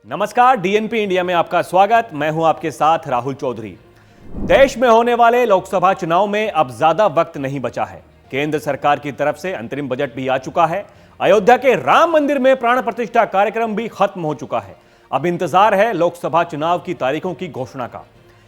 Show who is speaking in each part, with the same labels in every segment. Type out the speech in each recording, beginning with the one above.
Speaker 1: नमस्कार, DNP India में आपका स्वागत। मैं हूं आपके साथ राहुल चौधरी। देश में होने वाले लोकसभा चुनाव में अब ज्यादा वक्त नहीं बचा है। केंद्र सरकार की तरफ से अंतरिम बजट भी आ चुका है। अयोध्या के राम मंदिर में प्राण प्रतिष्ठा कार्यक्रम भी खत्म हो चुका है। अब इंतजार है लोकसभा चुनाव की तारीखों की घोषणा का।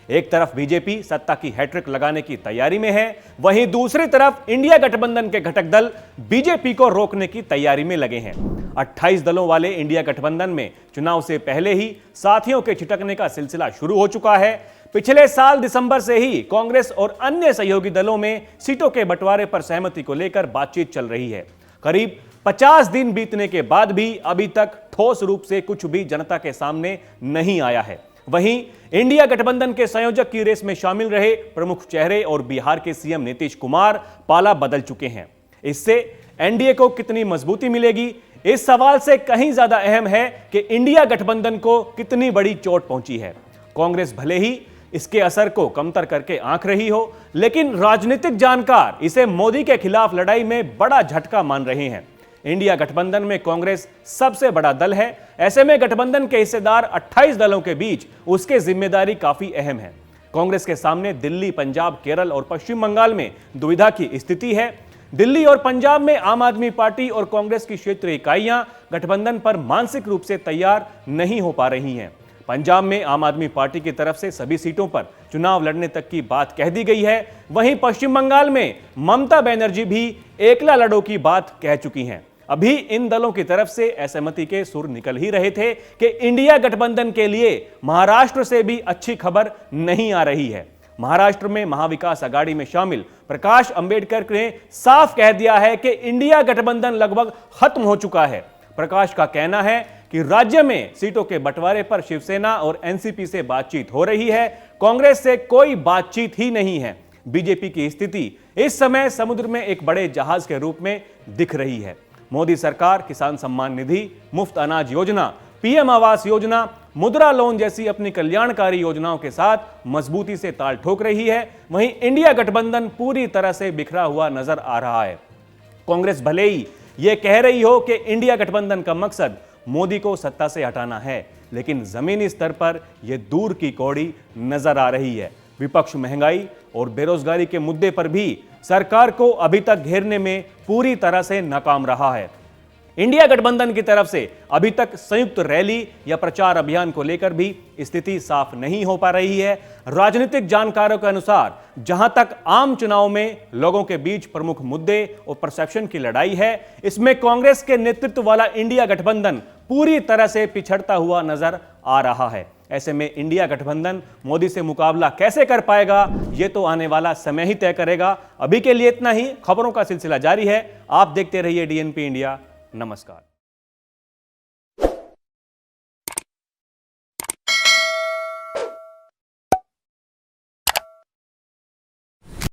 Speaker 1: एक तरफ बीजेपी सत्ता की हैट्रिक लगाने की तैयारी में है, वहीं दूसरी तरफ इंडिया गठबंधन के घटक दल बीजेपी को रोकने की तैयारी में लगे हैं। 28 दलों वाले इंडिया गठबंधन में चुनाव से पहले ही साथियों के छिटकने का सिलसिला शुरू हो चुका है। पिछले साल दिसंबर से ही कांग्रेस और अन्य सहयोगी दलों में सीटों के बंटवारे पर सहमति को लेकर बातचीत चल रही है। करीब 50 दिन बीतने के बाद भी अभी तक ठोस रूप से कुछ भी जनता के सामने नहीं आया है। वहीं इंडिया गठबंधन के संयोजक की रेस में शामिल रहे प्रमुख चेहरे और बिहार के सीएम नीतीश कुमार पाला बदल चुके हैं। इससे एनडीए को कितनी मजबूती मिलेगी, इस सवाल से कहीं ज्यादा अहम है कि इंडिया गठबंधन को कितनी बड़ी चोट पहुंची है। कांग्रेस भले ही इसके असर को कमतर करके आंक रही हो, लेकिन राजनीतिक जानकार इसे मोदी के खिलाफ लड़ाई में बड़ा झटका मान रहे हैं। इंडिया गठबंधन में कांग्रेस सबसे बड़ा दल है। ऐसे में गठबंधन के हिस्सेदार 28 दलों के बीच उसकी जिम्मेदारी काफी अहम है। कांग्रेस के सामने दिल्ली, पंजाब, केरल और पश्चिम बंगाल में दुविधा की स्थिति है। दिल्ली और पंजाब में आम आदमी पार्टी और कांग्रेस की क्षेत्रीय इकाइयां गठबंधन पर मानसिक रूप से तैयार नहीं हो पा रही हैं। पंजाब में आम आदमी पार्टी की तरफ से सभी सीटों पर चुनाव लड़ने तक की बात कह दी गई है। वहीं पश्चिम बंगाल में ममता बनर्जी भी एकला लड़ो की बात कह चुकी हैं। अभी इन दलों की तरफ से असहमति के सुर निकल ही रहे थे कि इंडिया गठबंधन के लिए महाराष्ट्र से भी अच्छी खबर नहीं आ रही है। महाराष्ट्र में महाविकास आघाड़ी में शामिल प्रकाश अंबेडकर ने साफ कह दिया है कि इंडिया गठबंधन लगभग खत्म हो चुका है। प्रकाश का कहना है कि राज्य में सीटों के बंटवारे पर शिवसेना और एनसीपी से बातचीत हो रही है, कांग्रेस से कोई बातचीत ही नहीं है। बीजेपी की स्थिति इस समय समुद्र में एक बड़े जहाज के रूप में दिख रही है। मोदी सरकार किसान सम्मान निधि, मुफ्त अनाज योजना, पीएम आवास योजना, मुद्रा लोन जैसी अपनी कल्याणकारी योजनाओं के साथ मजबूती से ताल ठोक रही है। वहीं इंडिया गठबंधन पूरी तरह से बिखरा हुआ नजर आ रहा है। कांग्रेस भले ही यह कह रही हो कि इंडिया गठबंधन का मकसद मोदी को सत्ता से हटाना है, लेकिन जमीनी स्तर पर यह दूर की कौड़ी नजर आ रही है। विपक्ष महंगाई और बेरोजगारी के मुद्दे पर भी सरकार को अभी तक घेरने में पूरी तरह से नाकाम रहा है। इंडिया गठबंधन की तरफ से अभी तक संयुक्त रैली या प्रचार अभियान को लेकर भी स्थिति साफ नहीं हो पा रही है। राजनीतिक जानकारों के अनुसार जहां तक आम चुनाव में लोगों के बीच प्रमुख मुद्दे और परसेप्शन की लड़ाई है, इसमें कांग्रेस के नेतृत्व वाला इंडिया गठबंधन पूरी तरह से पिछड़ता हुआ नजर आ रहा है। ऐसे में इंडिया गठबंधन मोदी से मुकाबला कैसे कर पाएगा, यह तो आने वाला समय ही तय करेगा। अभी के लिए इतना ही। खबरों का सिलसिला जारी है। आप देखते रहिए डीएनपी इंडिया। नमस्कार।